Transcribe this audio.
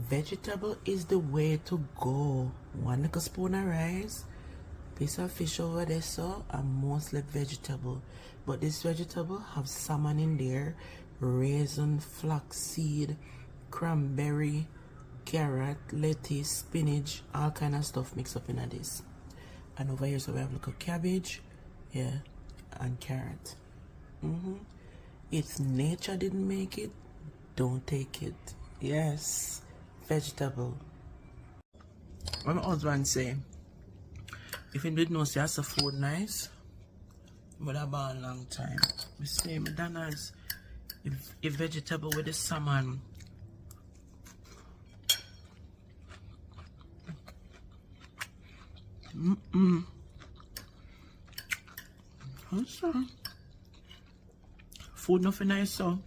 Vegetable is the way to go. One little spoon of rice, piece of fish over there, so, and mostly vegetable. But this vegetable have salmon in there, raisin, flaxseed, cranberry, carrot, lettuce, spinach, all kind of stuff mixed up in this. And over here, so we have like a cabbage, yeah, and carrot. If nature didn't make it, don't take it. Yes, vegetable. What my husband say, if you didn't know say that's a food nice, but about a long time. We say McDonald's, if vegetable with the salmon. What's that? Food nothing nice so.